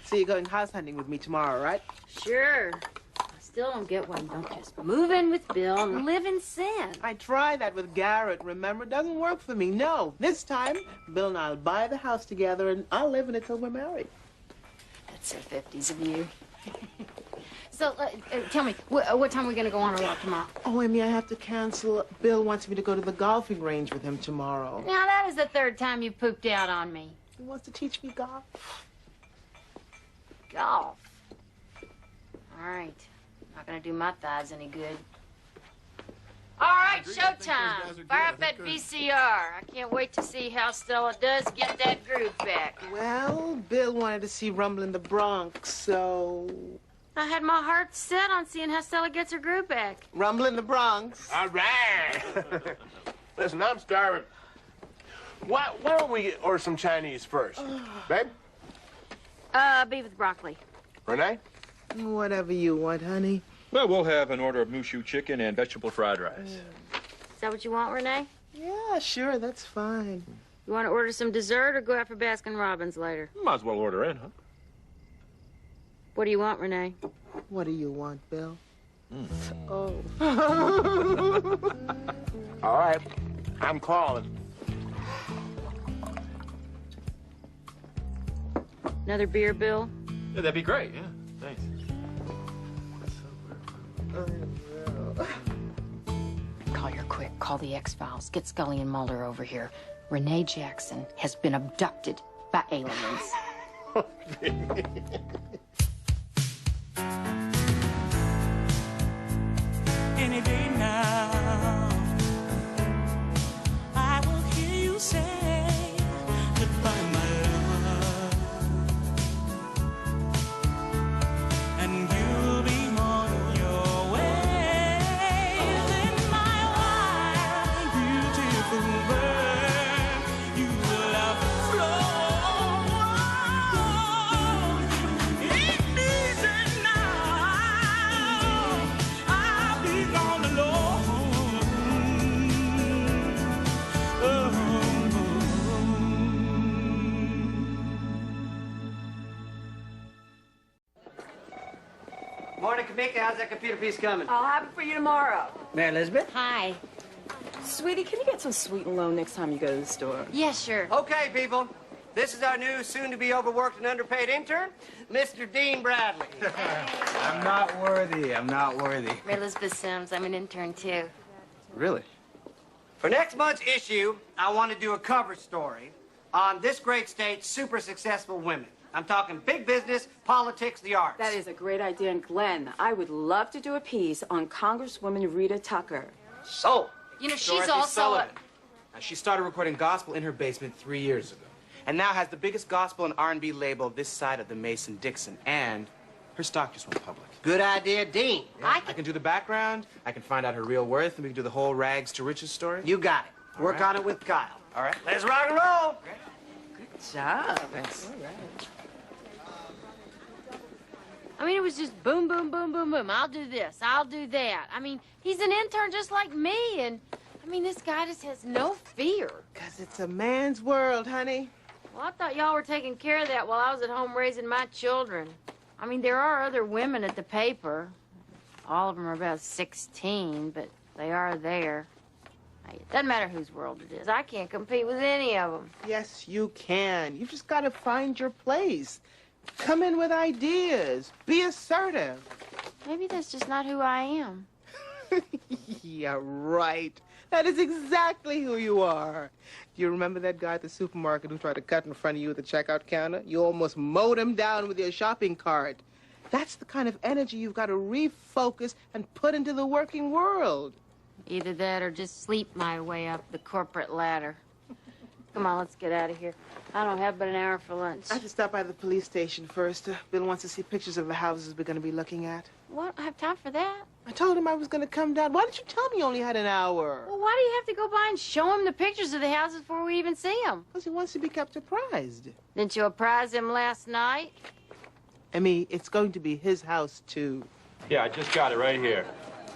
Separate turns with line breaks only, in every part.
So you're going house hunting with me tomorrow, right?
Sure. I still don't get why you don't just move in with Bill and live in sin.
I tried that with Garrett, remember? It doesn't work for me, no. This time, Bill and I'll buy the house together and I'll live in it till we're married.
That's so 50s of you. So, tell me, what time are we going to go on our walk tomorrow?
Oh, Amy, I have to cancel. Bill wants me to go to the golfing range with him tomorrow.
Now, that is the third time you pooped out on me.
He wants to teach me golf.
Golf? All right. Not going to do my thighs any good. All right, showtime. Fire up that VCR. I can't wait to see how Stella does get that groove back.
Well, Bill wanted to see Rumble in the Bronx, so...
I had my heart set on seeing how Stella gets her groove back.
Rumble in the Bronx.
All right. Listen, I'm starving. Why don't we order some Chinese first? Babe?
Beef with broccoli.
Renee?
Whatever you want, honey.
Well, we'll have an order of Mushu chicken and vegetable fried rice.
Is that what you want, Renee?
Yeah, sure, that's fine.
You want to order some dessert or go out for Baskin-Robbins later?
Might as well order in, huh?
What do you want, Renee?
What do you want, Bill? Oh.
All right. I'm calling.
Another beer, Bill?
Yeah, that'd be great, yeah. Thanks.
Call her quick. Call the X-Files. Get Scully and Mulder over here. Renee Jackson has been abducted by aliens.
Any day now, I will hear you say goodbye, my love, and you'll be on your way. Then my wild, beautiful bird, you will have flown. It isn't now. I'll be gone alone.
Morning, Kamika. How's that computer piece coming?
I'll have it for you tomorrow.
Mary Elizabeth?
Hi.
Sweetie, can you get some sweet and low next time you go to the store?
Yeah, sure.
Okay, people. This is our new, soon-to-be overworked and underpaid intern, Mr. Dean Bradley.
I'm not worthy. I'm not worthy.
I'm Elizabeth Sims. I'm an intern, too.
Really?
For next month's issue, I want to do a cover story on this great state's super successful women. I'm talking big business, politics, the arts.
That is a great idea. And Glenn, I would love to do a piece on Congresswoman Rita Tucker.
So,
You know, she's
Dorothy
also
Sullivan. She started recording gospel in her basement 3 years ago, and now has the biggest gospel and R&B label this side of the Mason-Dixon, and her stock just went public.
good idea, Dean.
I
I can do the background, I can find out her real worth, and we can do the whole rags to riches story.
You got it. Work
right.
on it with Kyle.
All right?
Let's rock and roll.
Good job.
Thanks.
I mean, it was just boom, boom, boom, boom, boom. I'll do this. I'll do that. I mean, he's an intern just like me, and, I mean, this guy just has no fear.
Because it's a man's world, honey.
Well, I thought y'all were taking care of that while I was at home raising my children. I mean, there are other women at the paper. All of them are about 16, but they are there. Hey, it doesn't matter whose world it is. I can't compete with any of them.
Yes, you can. You just got to find your place. Come in with ideas. Be assertive.
Maybe that's just not who I am.
Yeah, right. That is exactly who you are. Do you remember that guy at the supermarket who tried to cut in front of you at the checkout counter? You almost mowed him down with your shopping cart. That's the kind of energy you've got to refocus and put into the working world.
Either that or just sleep my way up the corporate ladder. Come on, let's get out of here. I don't have but an hour for lunch.
I have to stop by the police station first. Bill wants to see pictures of the houses we're going to be looking at.
What? I have time for that?
I told him I was going to come down. Why didn't you tell me you only had an hour?
Well, why do you have to go by and show him the pictures of the houses before we even see them?
Because he wants to be kept apprised.
Didn't you apprise him last night?
Emmy, it's going to be his house, too.
Yeah, I just got it right here.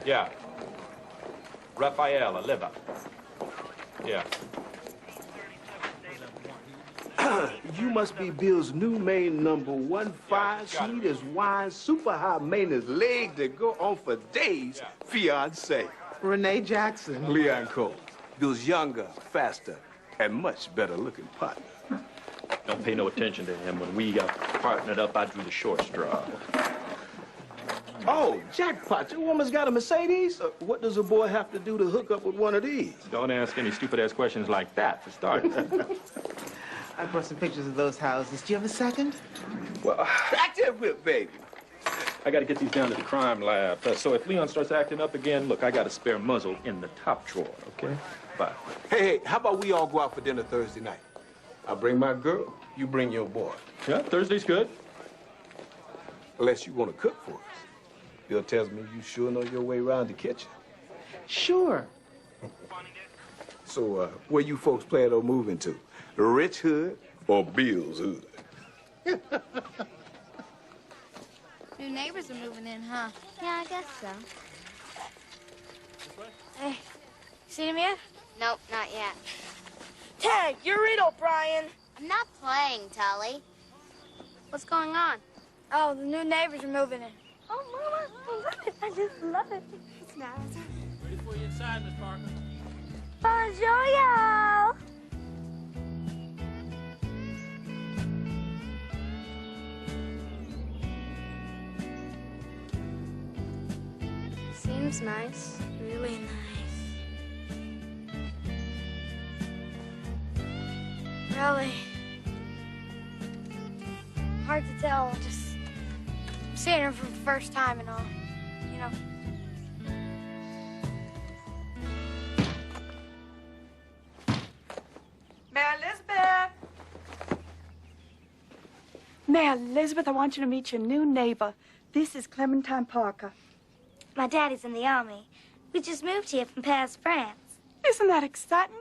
Yeah. Rafaela, live up. Yeah.
You must be Bill's new main number 1, sweet as wine, super high maintenance, leg that go on for days, fiance.
Renee Jackson.
Leon Cole. Bill's younger, faster, and much better looking partner.
Don't pay no attention to him. When we got partnered up, I drew the short straw.
Oh, jackpot, your woman's got a Mercedes? What does a boy have to do to hook up with one of these?
Don't ask any stupid-ass questions like that, for starters.
I brought some pictures of those houses. Do you have a second?
Well, crack that whip, baby.
I got to get these down to the crime lab. So if Leon starts acting up again, look, I got a spare muzzle in the top drawer, okay? Bye.
Hey, how about we all go out for dinner Thursday night? I'll bring my girl, you bring your boy.
Yeah, Thursday's good.
Unless you want to cook for us. Bill tells me you sure know your way around the kitchen.
Sure.
So, where you folks plan on moving to? The rich hood or Bill's hood?
New neighbors are moving in, huh? Yeah, I guess so. Hey, seen him yet?
Nope, not yet.
Tag, you're it, O'Brien.
I'm not playing, Tully. What's going on?
Oh, the new neighbors are moving in. Oh, Mama, I love it. I just love it. It's nice.
Ready for you inside, Miss Parker.
Bonjour, y'all.
Seems nice.
Really nice. Really. Hard to tell. Just seeing her for the first time and all. You know.
Mary Elizabeth! Mary Elizabeth, I want you to meet your new neighbor. This is Clementine Parker.
My daddy's in the army. We just moved here from Paris, France.
Isn't that exciting?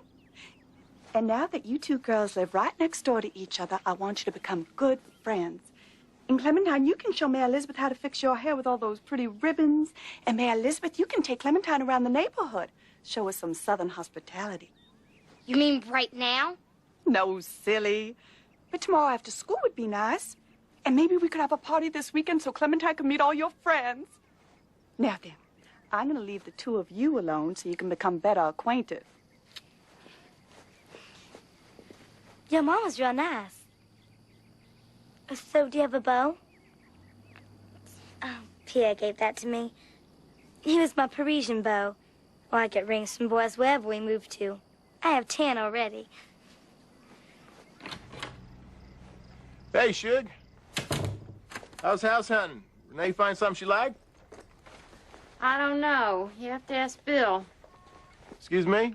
And now that you two girls live right next door to each other, I want you to become good friends. And Clementine, you can show Mary Elizabeth how to fix your hair with all those pretty ribbons. And Mary Elizabeth, you can take Clementine around the neighborhood. Show her some Southern hospitality.
You mean right now?
No, silly. But tomorrow after school would be nice. And maybe we could have a party this weekend so Clementine can meet all your friends. Now then, I'm going to leave the two of you alone so you can become better acquainted.
Your mama's real nice. So, do you have a bow? Oh, Pierre gave that to me. He was my Parisian beau. Well, I get rings from boys wherever we move to. I have 10 already.
Hey, Suge. How's house hunting? Renee find something she liked?
I don't know. You have to ask Bill.
Excuse me?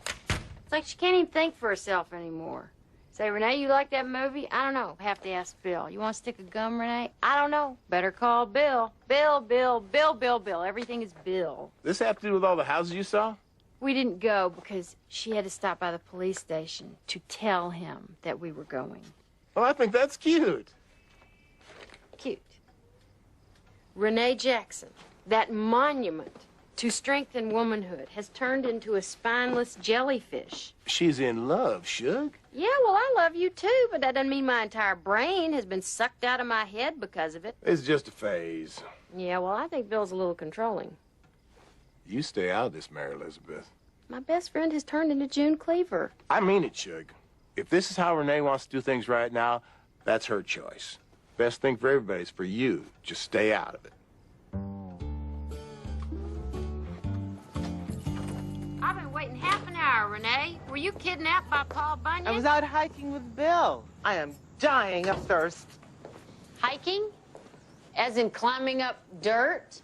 It's like she can't even think for herself anymore. Say, Renee, you like that movie? I don't know. Have to ask Bill. You want to stick a gum, Renee? I don't know. Better call Bill. Bill, Bill, Bill, Bill, Bill. Everything is Bill.
This have to do with all the houses you saw?
We didn't go because she had to stop by the police station to tell him that we were going.
Well, I think that's cute.
Cute. Renee Jackson, that monument to strengthen womanhood, has turned into a spineless jellyfish.
She's in love, Suge.
Yeah, well, I love you too, but that doesn't mean my entire brain has been sucked out of my head because of it.
It's just a phase.
Yeah, well, I think Bill's a little controlling.
You stay out of this, Mary Elizabeth.
My best friend has turned into June Cleaver.
I mean it, Suge. If this is how Renee wants to do things right now, that's her choice. Best thing for everybody is for you. Just stay out of it.
I've been waiting half an hour, Renee. Were you kidnapped by Paul Bunyan?
I was out hiking with Bill. I am dying of thirst.
Hiking? As in climbing up dirt?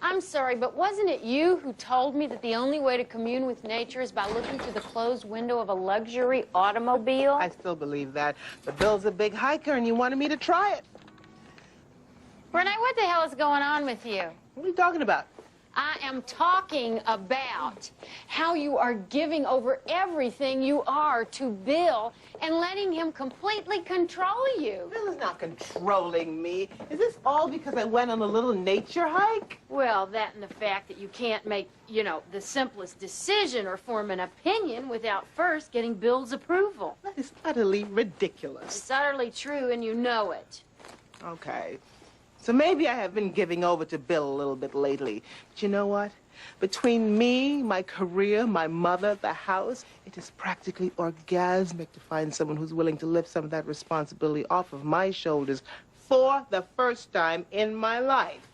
I'm sorry, but wasn't it you who told me that the only way to commune with nature is by looking through the closed window of a luxury automobile?
I still believe that. But Bill's a big hiker, and you wanted me to try it.
Renee, what the hell is going on with you?
What are you talking about?
I am talking about how you are giving over everything you are to Bill and letting him completely control you.
Bill is not controlling me. Is this all because I went on a little nature hike?
Well, that and the fact that you can't make, you know, the simplest decision or form an opinion without first getting Bill's approval.
That is utterly ridiculous.
It's utterly true, and you know it.
Okay. So maybe I have been giving over to Bill a little bit lately. But you know what? Between me, my career, my mother, the house, it is practically orgasmic to find someone who's willing to lift some of that responsibility off of my shoulders for the first time in my life.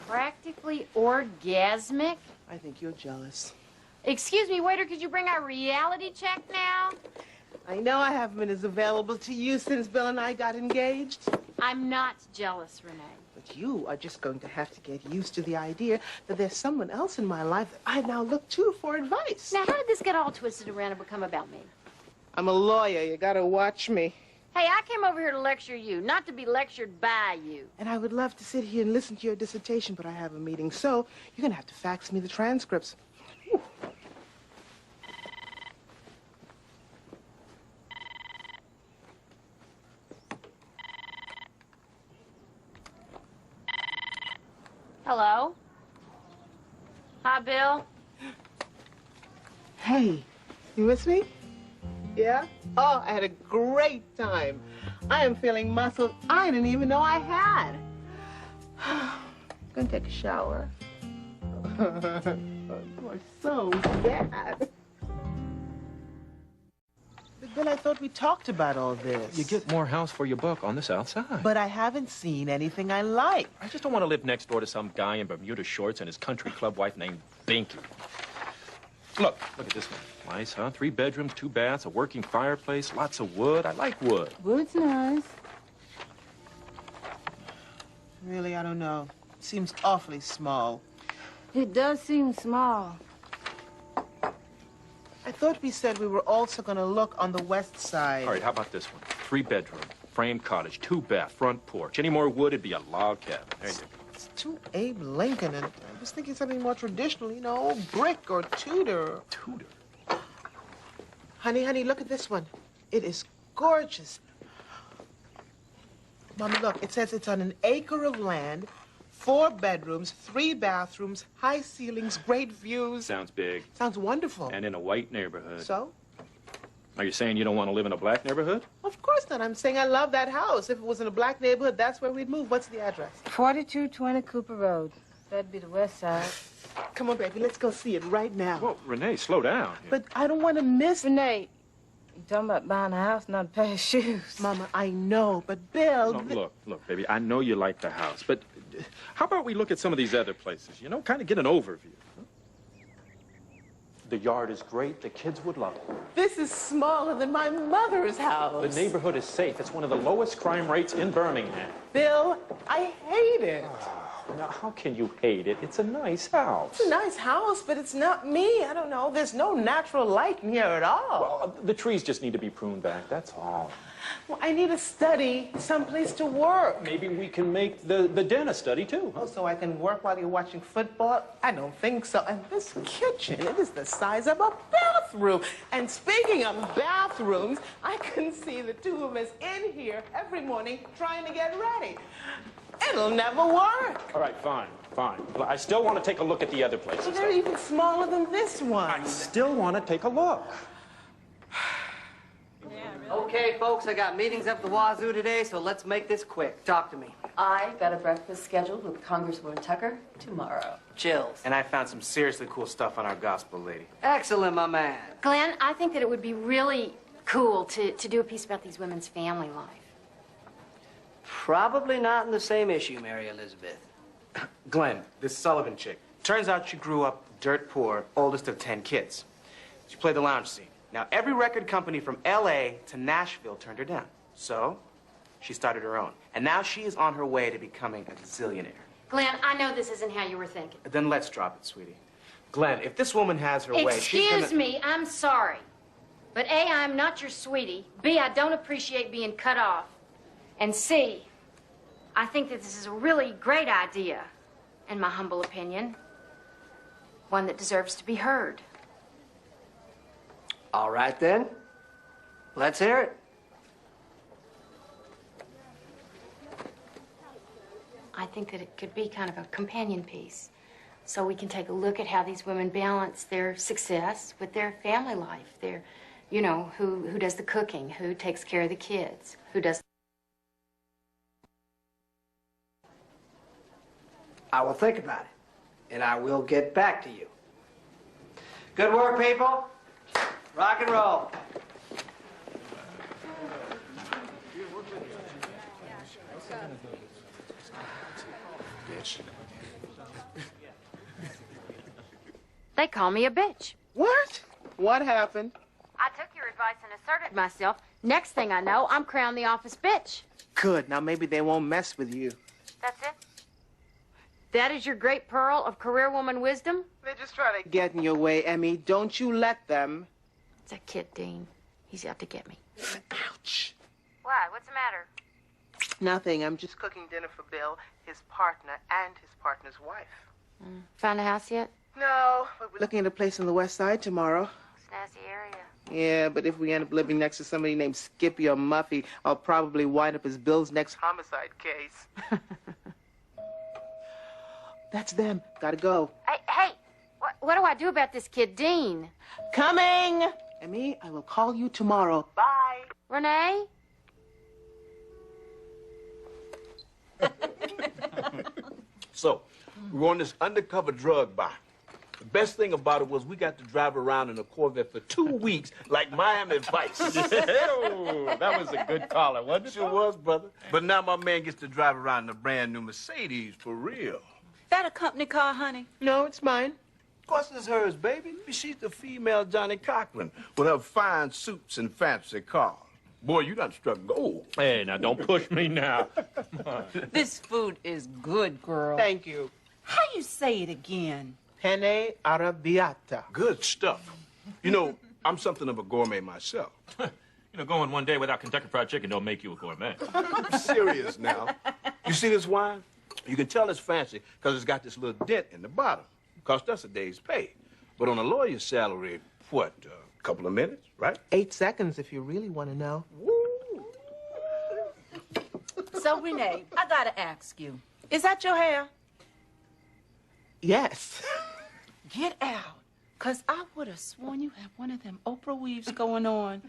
Practically orgasmic?
I think you're jealous.
Excuse me, waiter, could you bring our reality check now?
I know I haven't been as available to you since Bill and I got engaged.
I'm not jealous, Renee.
But you are just going to have to get used to the idea that there's someone else in my life that I now look to for advice.
Now, how did this get all twisted around and become about me?
I'm a lawyer. You gotta watch me.
Hey, I came over here to lecture you, not to be lectured by you.
And I would love to sit here and listen to your dissertation, but I have a meeting, so you're gonna have to fax me the transcripts. Whew.
Hello? Hi, Bill.
Hey, you miss me? Yeah? Oh, I had a great time. I am feeling muscles I didn't even know I had. Gonna take a shower. You are so bad. But Bill, I thought we talked about all this.
You get more house for your buck on the south side.
But I haven't seen anything I like.
I just don't want to live next door to some guy in Bermuda shorts and his country club wife named Binky. Look at this one. Nice, huh? 3 bedrooms, 2 baths, a working fireplace, lots of wood. I like wood.
Wood's nice.
Really, I don't know. Seems awfully small.
It does seem small.
I thought we said we were also going to look on the west side.
All right, how about this one? 3 bedroom, frame cottage, 2 bath, front porch. Any more wood, it'd be a log cabin. There you go.
It's too Abe Lincoln, and I was thinking something more traditional, you know, brick or Tudor.
Tudor?
Honey, look at this one. It is gorgeous. Mama, look, it says it's on an acre of land, 4 bedrooms, 3 bathrooms, high ceilings, great views.
Sounds big.
Sounds wonderful.
And in a white neighborhood.
So?
Are you saying you don't want to live in a black neighborhood?
Of course not. I'm saying I love that house. If it was in a black neighborhood, that's where we'd move. What's the address?
4220 Cooper Road. That'd be the west side.
Come on, baby. Let's go see it right now.
Whoa, Renee, slow down.
But I don't want to miss...
Renee, you talking about buying a house, not a pair of shoes.
Mama, I know, but Bill...
No, look, baby, I know you like the house, but how about we look at some of these other places, you know, kind of get an overview. The yard is great. The kids would love it.
This is smaller than my mother's house.
The neighborhood is safe. It's one of the lowest crime rates in Birmingham.
Bill, I hate it.
Now, how can you hate it? It's a nice house.
It's a nice house, but it's not me. I don't know. There's no natural light in here at all.
Well, the trees just need to be pruned back, that's all.
Well, I need a study, someplace to work.
Maybe we can make the den a study, too.
Oh, so I can work while you're watching football? I don't think so. And this kitchen, it is the size of a bathroom. And speaking of bathrooms, I can see the 2 of us in here every morning trying to get ready. It'll never work.
All right, fine. But I still want to take a look at the other places.
Well, they're even smaller than this one.
I still want to take a look.
Okay, folks, I got meetings up the wazoo today, so let's make this quick. Talk to me.
I got a breakfast scheduled with Congresswoman Tucker tomorrow.
Chills.
And I found some seriously cool stuff on our gospel lady.
Excellent, my man.
Glenn, I think that it would be really cool to do a piece about these women's family life.
Probably not in the same issue, Mary Elizabeth.
Glenn, this Sullivan chick. Turns out she grew up dirt poor, oldest of 10 kids. She played the lounge scene. Now, every record company from L.A. to Nashville turned her down. So, she started her own. And now she is on her way to becoming a gazillionaire.
Glenn, I know this isn't how you were thinking.
Then let's drop it, sweetie. Glenn, if this woman has her way, she's gonna...
Excuse me, I'm sorry. But A, I'm not your sweetie. B, I don't appreciate being cut off. And C, I think that this is a really great idea, in my humble opinion. One that deserves to be heard.
All right, then. Let's hear it.
I think that it could be kind of a companion piece. So we can take a look at how these women balance their success with their family life. Their, you know, who does the cooking, who takes care of the kids, who does...
I will think about it, and I will get back to you. Good work, people. Rock and roll.
They call me a bitch.
What? What happened?
I took your advice and asserted myself. Next thing I know, I'm crowned the office bitch.
Good. Now maybe they won't mess with you.
That's it? That is your great pearl of career woman wisdom?
They're just trying to get in your way, Emmy. Don't you let them.
It's that kid, Dean. He's out to get me.
Ouch.
Why? What's the matter?
Nothing. I'm just cooking dinner for Bill, his partner, and his partner's wife.
Found a house yet?
No, but we're looking at a place on the west side tomorrow.
Snazzy area.
Yeah, but if we end up living next to somebody named Skippy or Muffy, I'll probably wind up as Bill's next homicide case. That's them. Gotta go.
Hey, what do I do about this kid, Dean?
Coming! Emmy, I will call you tomorrow. Bye.
Renee?
So, we're on this undercover drug buy. The best thing about it was we got to drive around in a Corvette for 2 weeks like Miami Vice.
Oh, that was a good caller, wasn't it?
Sure was, brother. But now my man gets to drive around in a brand new Mercedes for real.
That a company car, honey?
No, it's mine.
Of course it's hers, baby. She's the female Johnny Cochran with her fine suits and fancy cars. Boy, you done struck gold.
Hey, now don't push me now.
This food is good, girl.
Thank you.
How you say it again?
Penne arrabbiata.
Good stuff. You know, I'm something of a gourmet myself.
You know, going one day without Kentucky Fried Chicken don't make you a gourmet.
I'm serious now. You see this wine? You can tell it's fancy because it's got this little dent in the bottom. Cost us a day's pay. But on a lawyer's salary, what, a couple of minutes, right?
8 seconds if you really want to know.
So, Renee, I gotta ask you, is that your hair?
Yes.
Get out. Because I would have sworn you had one of them Oprah weaves going on.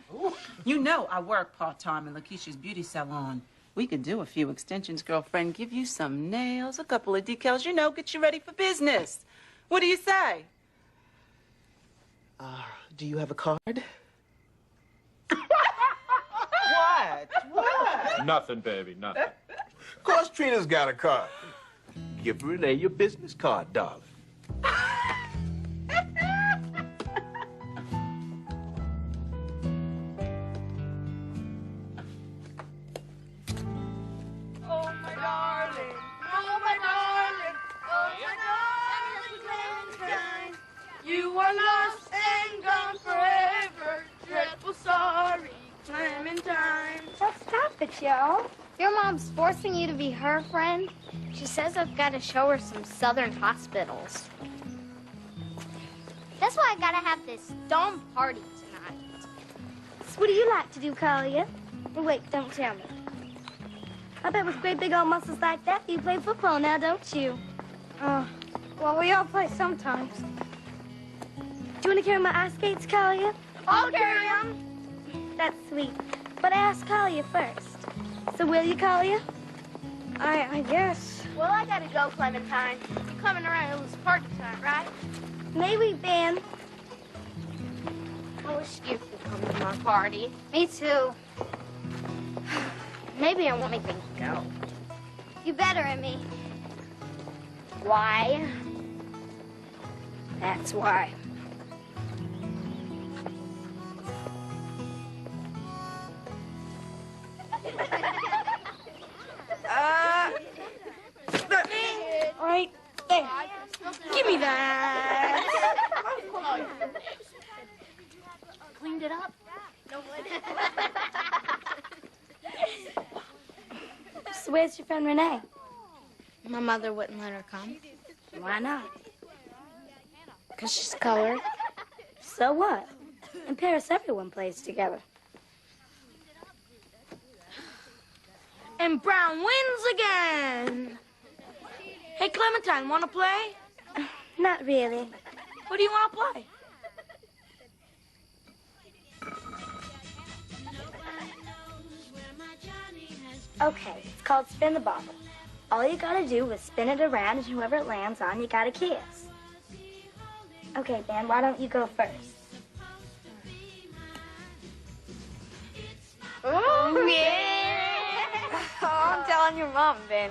You know I work part-time in Lakeisha's beauty salon. We could do a few extensions, girlfriend. Give you some nails, a couple of decals, you know, get you ready for business. What do you say?
Do you have a card? What? What?
Nothing, baby, nothing.
Of course Trina's got a card. Give Renee your business card, darling.
Oh, my darling. Oh, my darling. Oh, my darling Clementine. You are lost and gone forever. Dreadful sorry, Clementine.
So stop it, Joe. Your mom's forcing you to be her friend. She says I've got to show her some southern hospitals. That's why I gotta have this dumb party tonight.
So what do you like to do, Kalia? Wait, don't tell me. I bet with great big old muscles like that, you play football now, don't you?
Well, we all play sometimes.
Do you want to carry my ice skates, Kalia?
I'll carry them.
That's sweet. But I asked Kalia first. So will you, Kalia?
I guess. Well, I gotta go, Clementine. You're coming around to this party tonight, right?
Maybe, Ben.
I wish you could come to my party. Me too. Maybe I won't even go. You better, Emmy. Why? That's why.
Right there. Give me that.
Cleaned it up? No.
So where's your friend Renee?
My mother wouldn't let her come.
Why not?
Because she's colored.
So what? In Paris, everyone plays together.
And Brown wins again. Hey, Clementine, want to play?
Not really.
What do you want to play?
Okay, it's called Spin the Bottle. All you gotta do is spin it around, and whoever it lands on, you gotta kiss. Okay, Ben, why don't you go first?
Oh, yeah!
Oh, I'm telling your mom, Ben.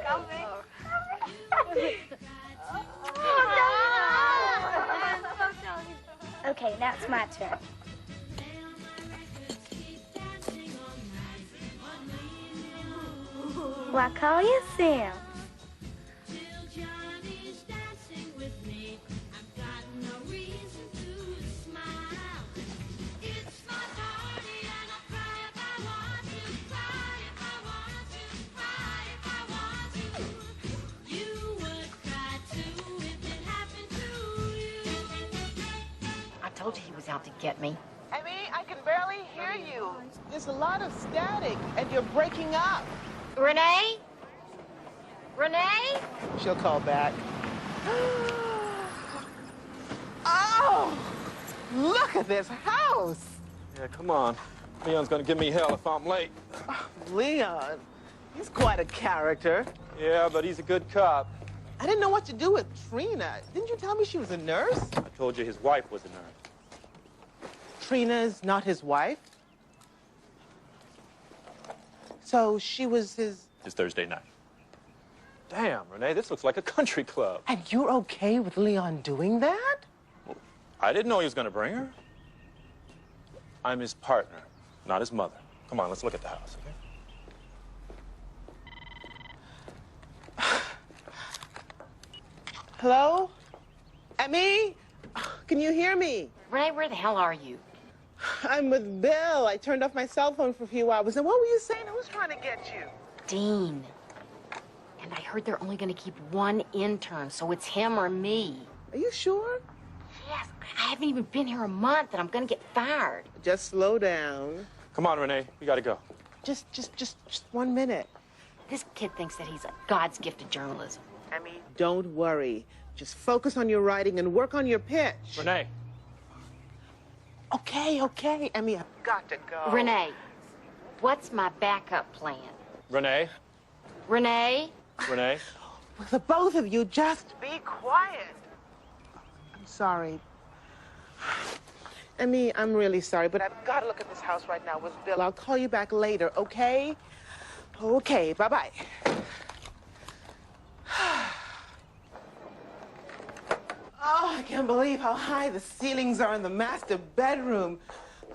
Come, Ben. Okay, now it's my turn. What color you Sam?
I told you he was out to get me.
I mean, I can barely hear you. There's a lot of static, and you're breaking up.
Renee? Renee?
She'll call back. Oh! Look at this house!
Yeah, come on. Leon's gonna give me hell if I'm late.
Leon, he's quite a character.
Yeah, but he's a good cop.
I didn't know what to do with Trina. Didn't you tell me she was a nurse?
I told you his wife was a nurse.
Trina's not his wife? So she was his...
It's Thursday night. Damn, Renee, this looks like a country club.
And you're okay with Leon doing that?
Well, I didn't know he was gonna bring her. I'm his partner, not his mother. Come on, let's look at the house, okay?
Hello? Emmy? Can you hear me?
Renee, where the hell are you?
I'm with Bill. I turned off my cell phone for a few hours. And what were you saying? Who's trying to get you?
Dean. And I heard they're only going to keep one intern, so it's him or me.
Are you sure?
Yes. I haven't even been here a month, and I'm going to get fired.
Just slow down.
Come on, Renee, we gotta go.
Just 1 minute.
This kid thinks that he's a God's gift to journalism.
Emmy, don't worry. Just focus on your writing and work on your pitch.
Renee.
Okay, Emmy, I've got to go.
Renee, what's my backup plan?
Renee.
Renee?
Renee.
Will the both of you just be quiet? I'm sorry. Emmy, I'm really sorry, but I've got to look at this house right now with Bill. I'll call you back later, okay? Okay, bye-bye. Oh, I can't believe how high the ceilings are in the master bedroom.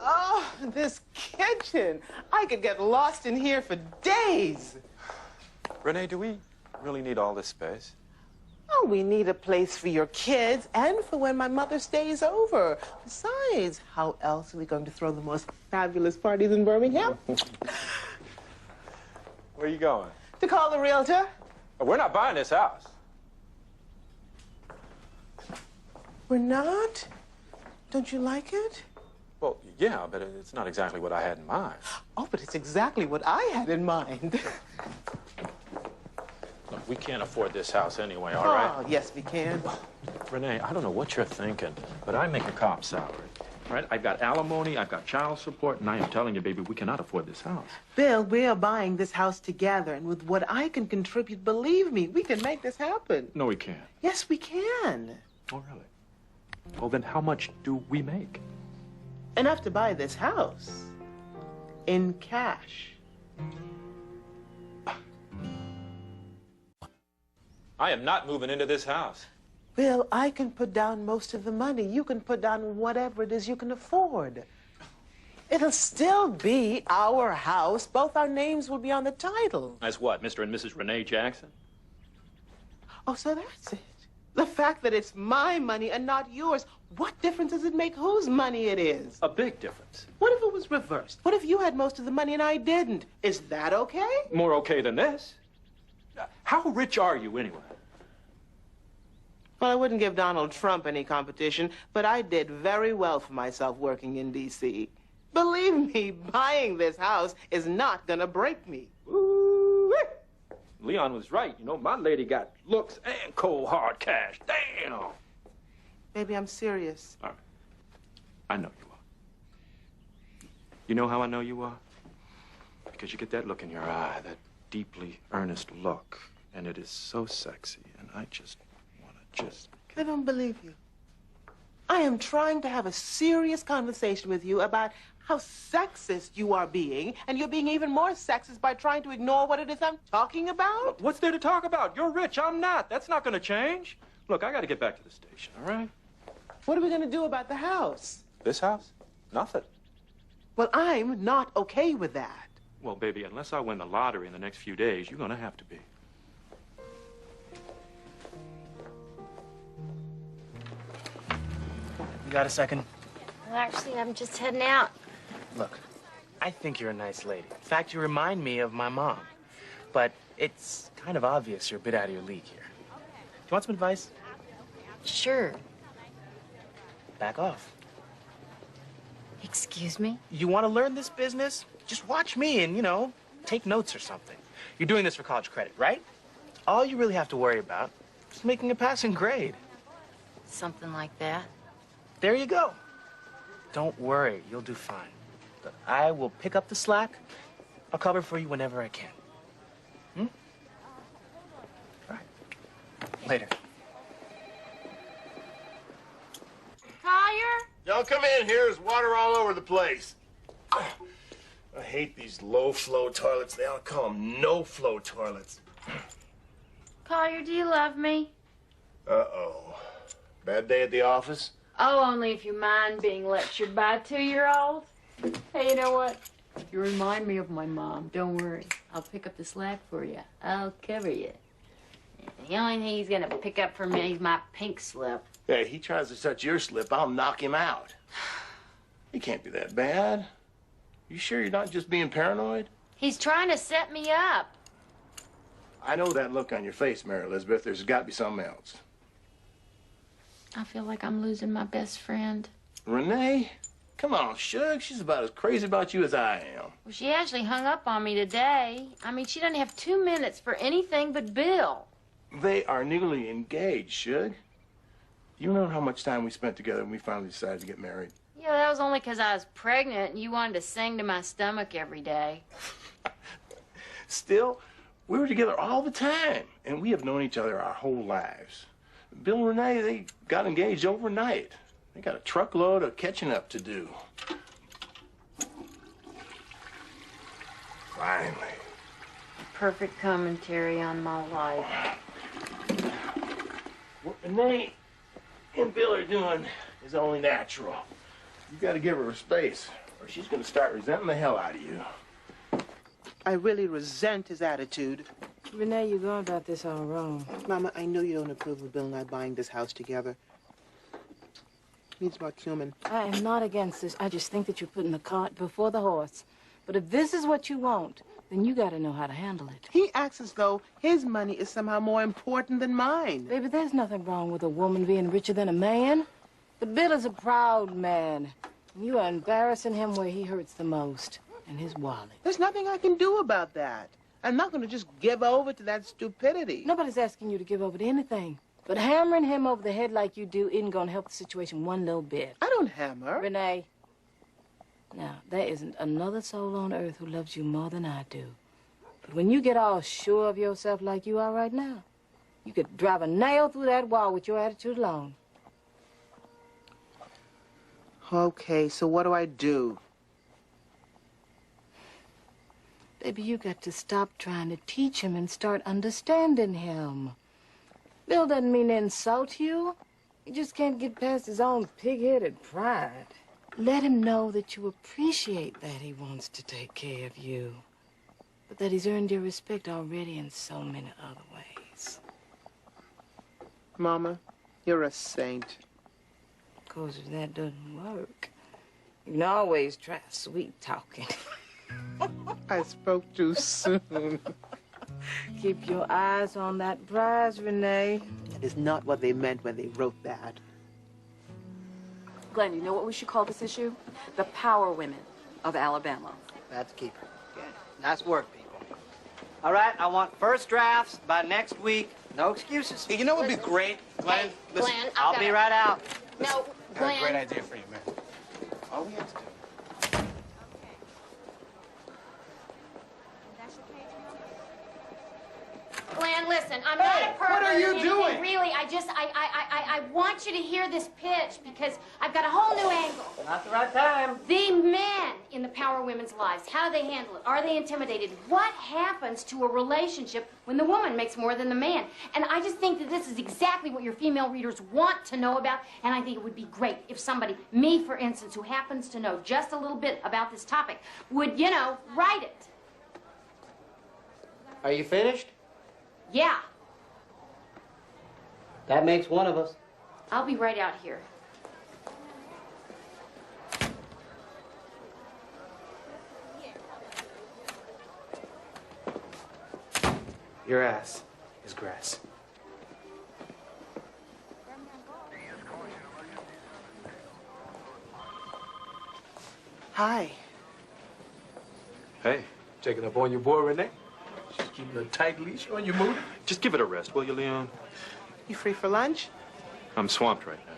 Oh, this kitchen. I could get lost in here for days.
Renee, do we really need all this space?
Oh, we need a place for your kids and for when my mother stays over. Besides, how else are we going to throw the most fabulous parties in Birmingham?
Where are you going?
To call the realtor.
We're not buying this house.
We're not? Don't you like it?
Well, yeah, but it's not exactly what I had in mind.
Oh, but it's exactly what I had in mind.
Look, we can't afford this house anyway, all right?
Oh, yes, we can.
Renee, I don't know what you're thinking, but I make a cop salary. Right? I've got alimony, I've got child support, and I am telling you, baby, we cannot afford this house.
Bill, we are buying this house together, and with what I can contribute, believe me, we can make this happen.
No, we can't.
Yes, we can.
Oh, really? Well, then how much do we make?
Enough to buy this house. In cash.
I am not moving into this house.
Bill, I can put down most of the money. You can put down whatever it is you can afford. It'll still be our house. Both our names will be on the title.
As what, Mr. and Mrs. Renee Jackson?
Oh, so that's it. The fact that it's my money and not yours, what difference does it make whose money it is?
A big difference.
What if it was reversed? What if you had most of the money and I didn't? Is that okay?
More okay than this. How rich are you, anyway?
Well, I wouldn't give Donald Trump any competition, but I did very well for myself working in D.C. Believe me, buying this house is not gonna break me.
Leon was right. You know, my lady got looks and cold, hard cash. Damn!
Baby, I'm serious.
All right. I know you are. You know how I know you are? Because you get that look in your eye, that deeply earnest look, and it is so sexy, and I just want to just...
I don't believe you. I am trying to have a serious conversation with you about how sexist you are being, and you're being even more sexist by trying to ignore what it is I'm talking about.
What's there to talk about? You're rich, I'm not. That's not going to change. Look, I got to get back to the station, all right?
What are we going to do about the house?
This house? Nothing.
Well, I'm not okay with that.
Well, baby, unless I win the lottery in the next few days, you're going to have to be.
You got a second?
Well, actually, I'm just heading out.
Look, I think you're a nice lady. In fact, you remind me of my mom. But it's kind of obvious you're a bit out of your league here. Do you want some advice?
Sure.
Back off.
Excuse me?
You want to learn this business? Just watch me and, you know, take notes or something. You're doing this for college credit, right? All you really have to worry about is making a passing grade.
Something like that.
There you go. Don't worry, you'll do fine. Look, I will pick up the slack. I'll cover for you whenever I can. Hmm? All right. Later.
Collier?
Don't come in here. There's water all over the place. I hate these low-flow toilets. They all call them no-flow toilets.
Collier, do you love me?
Uh-oh. Bad day at the office?
Oh, only if you mind being lectured by a 2-year-old. Hey, you know what? You remind me of my mom. Don't worry. I'll pick up the slack for you. I'll cover you. The only thing he's gonna pick up for me is my pink slip.
Hey, he tries to touch your slip, I'll knock him out. He can't be that bad. You sure you're not just being paranoid?
He's trying to set me up.
I know that look on your face, Mary Elizabeth. There's got to be something else.
I feel like I'm losing my best friend.
Renee? Come on, Shug. She's about as crazy about you as I am.
Well, she actually hung up on me today. I mean, she doesn't have 2 minutes for anything but Bill.
They are newly engaged, Shug. You know how much time we spent together when we finally decided to get married?
Yeah, that was only because I was pregnant and you wanted to sing to my stomach every day.
Still, we were together all the time, and we have known each other our whole lives. Bill and Renee, they got engaged overnight. They got a truckload of catching up to do. Finally.
Perfect commentary on my life.
What Renee and Bill are doing is only natural. You gotta give her space, or she's gonna start resenting the hell out of you.
I really resent his attitude.
Renee, you're going about this all wrong.
Mama, I know you don't approve of Bill and I buying this house together. Needs more cumin.
I am not against this. I just think that you're putting the cart before the horse. But if this is what you want, then you got to know how to handle it.
He acts as though his money is somehow more important than mine.
Baby, there's nothing wrong with a woman being richer than a man. But Bill is a proud man. And you are embarrassing him where he hurts the most, in his wallet.
There's nothing I can do about that. I'm not going to just give over to that stupidity.
Nobody's asking you to give over to anything. But hammering him over the head like you do isn't going to help the situation one little bit.
I don't hammer.
Renee, now, there isn't another soul on earth who loves you more than I do. But when you get all sure of yourself like you are right now, you could drive a nail through that wall with your attitude alone.
Okay, so what do I do?
Baby, you got to stop trying to teach him and start understanding him. Bill doesn't mean to insult you. He just can't get past his own pig-headed pride. Let him know that you appreciate that he wants to take care of you, but that he's earned your respect already in so many other ways.
Mama, you're a saint.
Of course, if that doesn't work, you can always try sweet talking.
I spoke too soon.
Keep your eyes on that prize, Renee.
That is not what they meant when they wrote that.
Glenn, you know what we should call this issue? The Power Women of Alabama.
That's keeper. Okay. Nice work, people. All right, I want first drafts by next week. No excuses.
Hey, you know what would be great, Glenn?
Hey,
Listen,
Glenn,
I'll be right out.
No,
I have a
Glenn.
great idea for you, man. All we have to do.
Glenn, listen, I'm not a pervert.
what are you
or anything,
doing?
Really, I want you to hear this pitch because I've got a whole new angle.
Not the right time.
The men in the Power Women's lives, how do they handle it? Are they intimidated? What happens to a relationship when the woman makes more than the man? And I just think that this is exactly what your female readers want to know about, and I think it would be great if somebody, me for instance, who happens to know just a little bit about this topic, would, you know, write it.
Are you finished?
Yeah,
That makes one of us.
I'll be right out here.
Your ass is grass.
Hi.
Hey,
Checking up on your boy, Renee? She's keeping a tight leash on you, Moody.
just give it a rest, will you, Leon?
You free for lunch?
I'm swamped right now.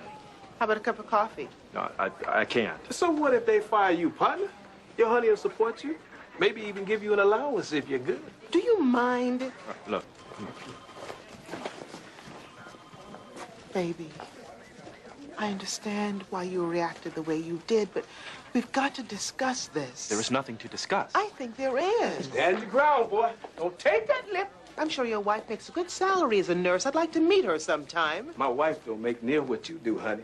How about a cup of coffee?
No, I can't.
So what if they fire you, partner? Your honey will support you. Maybe even give you an allowance if you're good.
Do you mind?
Look,
Baby, I understand why you reacted the way you did, but we've got to discuss this.
there is nothing to discuss.
I think there is.
Stand your ground, boy. Don't take that lip.
I'm sure your wife makes a good salary as a nurse. I'd like to meet her sometime.
My wife don't make near what you do, honey.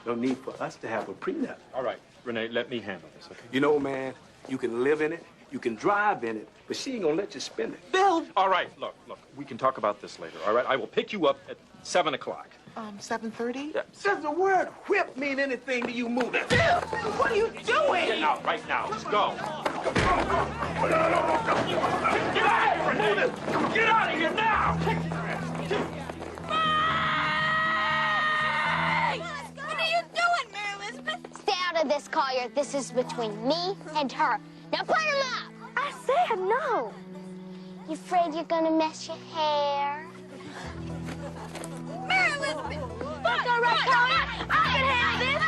No need for us to have a prenup.
All right, Renee, let me handle this, okay?
You know, man, you can live in it, you can drive in it, but she ain't gonna let you spend it.
Bill!
All right, look, we can talk about this later, all right? I will pick you up at 7 o'clock.
7:30?
Yeah.
Does the word whip mean anything to you, Moody?
Bill! What are you doing?
Get out right now. Let's go.
Get out of here, Get out of here now!
What are you doing, Mary Elizabeth? Stay out of this, Collier. This is between me and her. Now put him up! I said no. You afraid you're gonna mess your hair? Mary Elizabeth! Fuck, all right, Collier. I can handle this.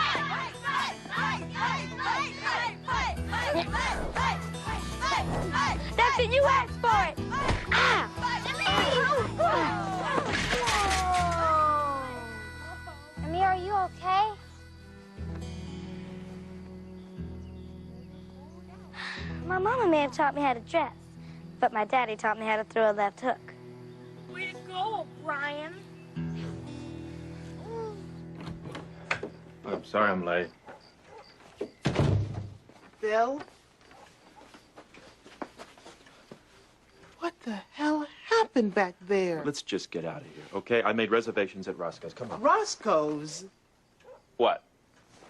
That's it. You asked for it. Ah! Amir, are you okay? My mama may have taught me how to dress, but my daddy taught me how to throw a left hook. Way to go, Brian.
I'm sorry I'm late.
Bill? What the hell happened back there?
Let's just get out of here, okay? I made reservations at Roscoe's. Come on.
Roscoe's?
What?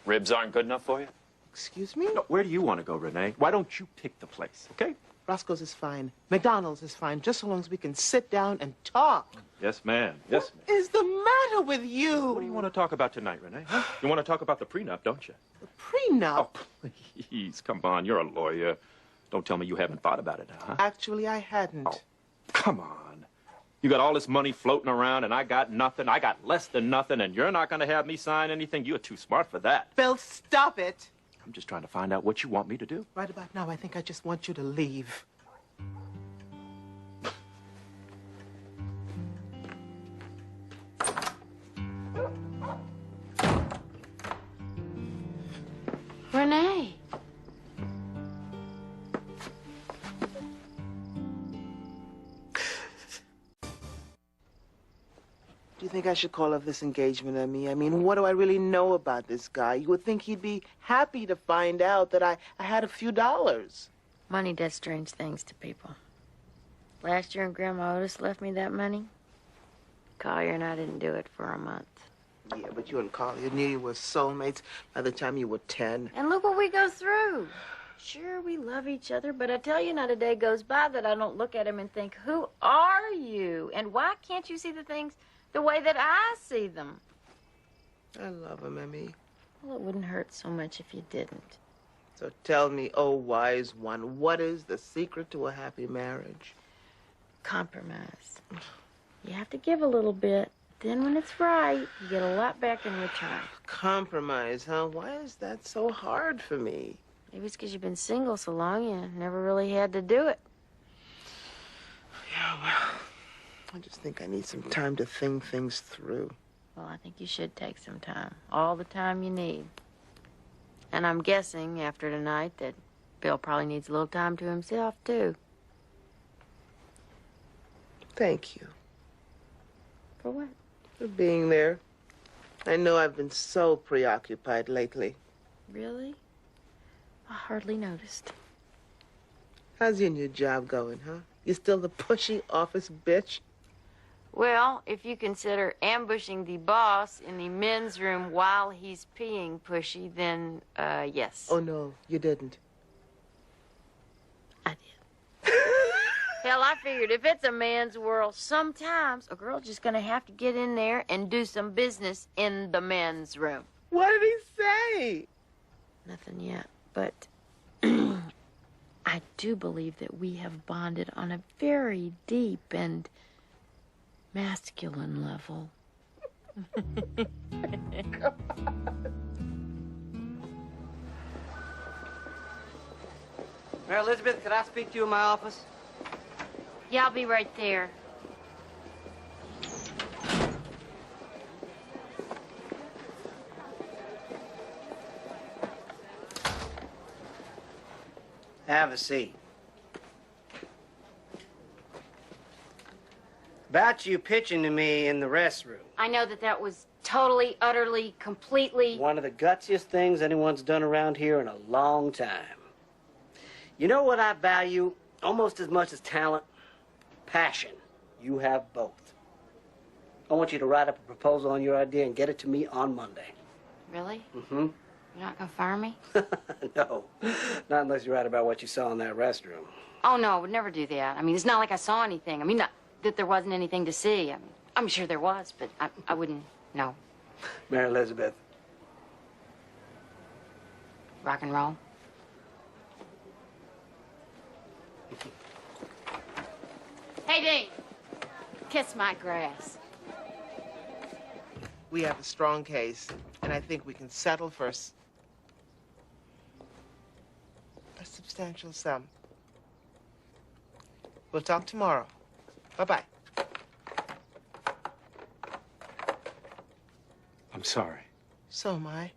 Ribs aren't good enough for you?
Excuse me?
No, where do you want to go, Renee? Why don't you pick the place, okay?
Roscoe's is fine. McDonald's is fine, just so long as we can sit down and talk.
Yes, ma'am. Yes, ma'am.
What is the matter with you?
What do you want to talk about tonight, Renee? Huh? You want to talk about the prenup, don't you?
The prenup?
Oh, please, come on. You're a lawyer. Don't tell me you haven't thought about it, huh?
Actually, I hadn't.
Oh, come on. You got all this money floating around, and I got nothing. I got less than nothing, and you're not going to have me sign anything? You're too smart for that.
Bill, stop it.
I'm just trying to find out what you want me to do.
Right about now, I think I just want you to leave.
Renee.
Do you think I should call off this engagement on me? I mean, what do I really know about this guy? You would think he'd be happy to find out that I had a few dollars.
Money does strange things to people. Last year, when Grandma Otis left me that money, Collier and I didn't do it for a month.
Yeah, but you and Collier knew you were soulmates by the time you were 10.
And look what we go through. Sure, we love each other, but I tell you, not a day goes by that I don't look at him and think, who are you? And why can't you see the things the way that I see them.
I love him, Emmy.
Well, it wouldn't hurt so much if you didn't.
So tell me, oh wise one, what is the secret to a happy marriage?
Compromise. You have to give a little bit. Then when it's right, you get a lot back in return.
Compromise, huh? Why is that so hard for me?
Maybe it's because you've been single so long you never really had to do it.
Yeah, well, I just think I need some time to think things through.
Well, I think you should take some time. All the time you need. And I'm guessing after tonight that Bill probably needs a little time to himself, too.
Thank you.
For what?
For being there. I know I've been so preoccupied lately.
Really? I hardly noticed.
How's your new job going, huh? You still the pushy office bitch?
Well, if you consider ambushing the boss in the men's room while he's peeing pushy, then, yes.
Oh, no, you didn't.
Hell, I figured if it's a man's world, sometimes a girl's just gonna have to get in there and do some business in the men's room.
What did he say?
Nothing yet, but I do believe that we have bonded on a very deep and masculine level.
Mary Elizabeth, could I speak to you in my office?
Yeah, I'll be right there.
Have a seat. About you pitching to me in the restroom.
I know that was totally, utterly, completely...
One of the gutsiest things anyone's done around here in a long time. You know what I value almost as much as talent? Passion. You have both. I want you to write up a proposal on your idea and get it to me on Monday.
Really?
Mm-hmm.
You're not gonna fire me?
No, not unless you write about what you saw in that restroom.
Oh, no, I would never do that. I mean, it's not like I saw anything. I mean, not that there wasn't anything to see. I mean, I'm sure there was, but I wouldn't, no.
Mary Elizabeth.
Rock and roll? Hey, Dean. Kiss my grass.
We have a strong case, and I think we can settle for a substantial sum. We'll talk tomorrow. Bye-bye.
I'm sorry.
So am I.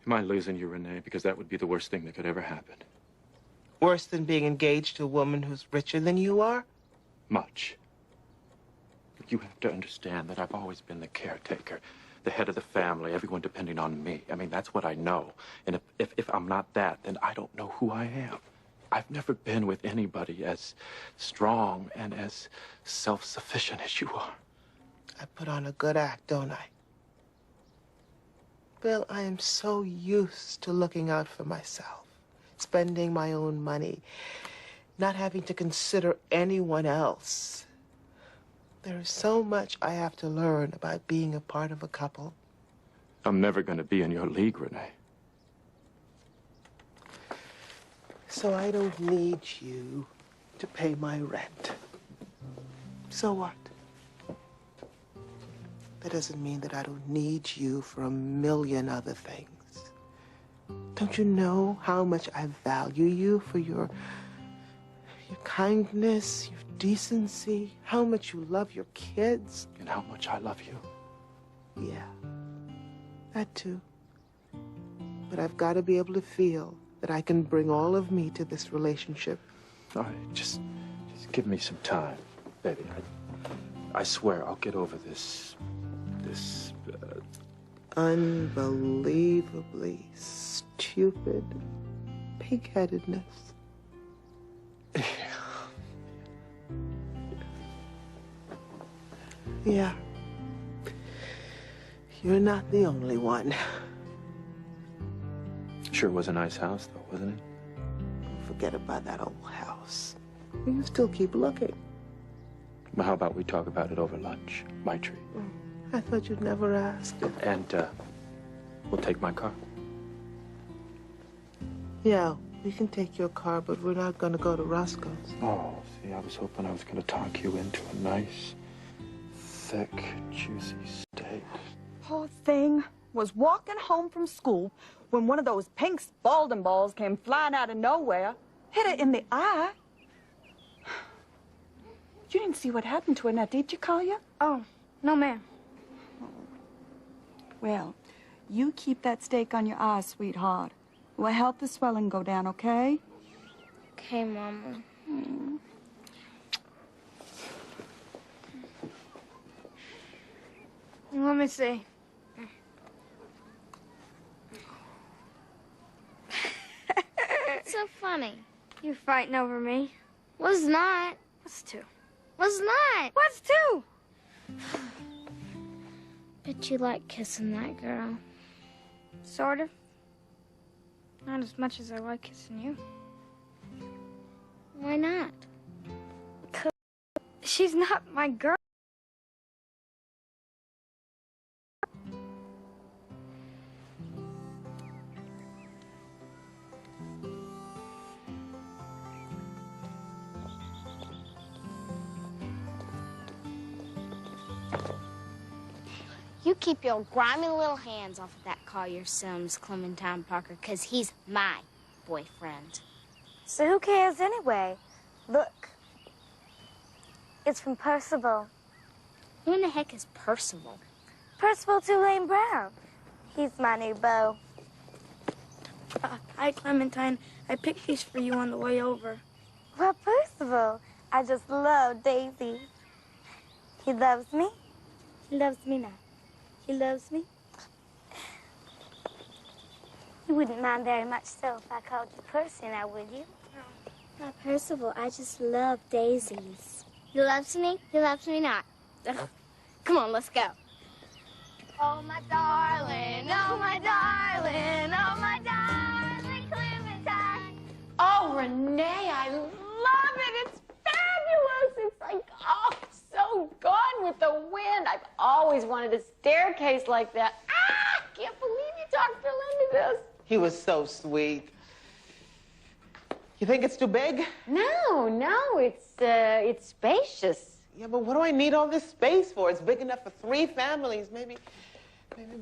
Am I losing you, Renee? Because that would be the worst thing that could ever happen.
Worse than being engaged to a woman who's richer than you are?
Much. You have to understand that I've always been the caretaker, the head of the family, everyone depending on me. I mean, that's what I know. And if I'm not that, then I don't know who I am. I've never been with anybody as strong and as self-sufficient as you are.
I put on a good act, don't I? Bill, I am so used to looking out for myself, spending my own money, not having to consider anyone else. There is so much I have to learn about being a part of a couple.
I'm never going to be in your league, Renee.
So I don't need you to pay my rent. So what? That doesn't mean that I don't need you for a million other things. Don't you know how much I value you for your kindness, your decency, how much you love your kids?
And how much I love you.
Yeah, that too. But I've got to be able to feel that I can bring all of me to this relationship.
All right, just give me some time, baby. I swear I'll get over this
unbelievably stupid pig-headedness. Yeah. You're not the only one.
Sure was a nice house, though, wasn't it?
Forget about that old house. You still keep looking.
Well, how about we talk about it over lunch? My treat.
I thought you'd never ask.
And, we'll take my car.
Yeah, we can take your car, but we're not gonna go to Roscoe's.
Oh, see, I was hoping I was gonna talk you into a nice, thick, juicy steak.
Poor thing was walking home from school when one of those pink Spalding balls came flying out of nowhere, hit her in the eye. You didn't see what happened to her now, did you, Collier?
Oh, no, ma'am.
Well, you keep that steak on your eye, sweetheart. We'll help the swelling go down, okay?
Okay, Mama. Let me see. What's so funny? You're fighting over me. Was not. What's two? Was not. What's two? Bet you like kissing that girl. Sort of. Not as much as I like kissing you. Why not? 'Cause she's not my girl.
You keep your grimy little hands off of that Collier Sims, Clementine Parker, 'cause he's my boyfriend.
So who cares anyway? Look. It's from Percival.
Who in the heck is Percival?
Percival Tulane Brown. He's my new beau. Hi, Clementine. I picked these for you on the way over. Well, Percival, I just love Daisy. He loves me. He loves me now. He loves me. You wouldn't mind very much so if I called you Percy now, would you?
No, Percival, I just love daisies. He loves me, he loves me not. Come on, let's go. Oh, my darling, oh, my darling, oh, my darling Clementine.
Oh, Renee, I love it. It's fabulous. It's like, oh, so gone with the wind. I've always wanted a staircase like that. Ah, can't believe you talked Phil into this.
He was so sweet. You think it's too big?
No, it's spacious.
Yeah, but what do I need all this space for? It's big enough for 3 families. Maybe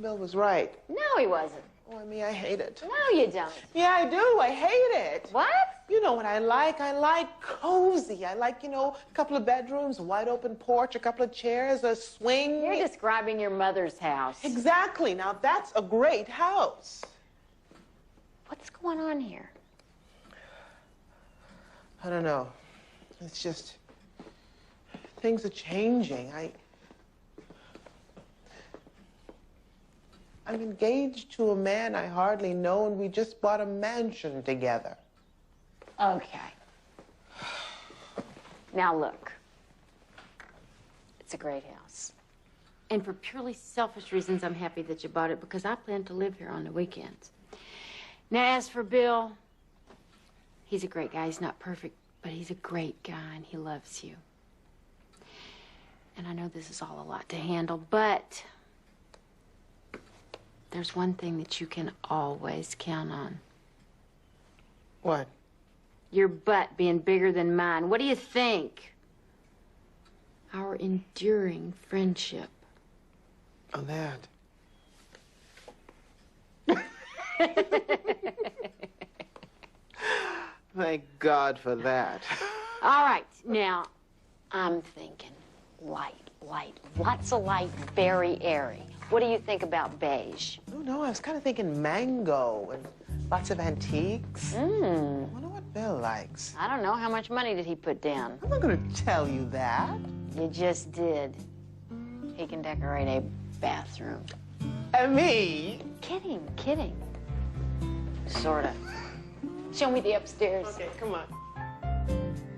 Bill was right.
No, he wasn't.
Oh, I mean, I hate it.
No, you don't.
Yeah, I do. I hate it.
What?
You know what I like? I like cozy. I like, a couple of bedrooms, a wide open porch, a couple of chairs, a swing.
You're describing your mother's house.
Exactly. Now, that's a great house.
What's going on here?
I don't know. It's just, things are changing. I'm engaged to a man I hardly know, and we just bought a mansion together.
Okay. Now look, it's a great house. And for purely selfish reasons, I'm happy that you bought it because I plan to live here on the weekends. Now, as for Bill, he's a great guy. He's not perfect, but he's a great guy and he loves you. And I know this is all a lot to handle, but there's one thing that you can always count on.
What?
Your butt being bigger than mine. What do you think? Our enduring friendship.
Oh, that. Thank God for that.
All right, now, I'm thinking light, lots of light, very airy. What do you think about beige?
Oh, no, I was kind of thinking mango and lots of antiques. I wonder what Bill likes.
I don't know. How much money did he put down?
I'm not going to tell you that.
You just did. He can decorate a bathroom.
And me?
Kidding. Sorta. Show me the upstairs.
Okay, come on.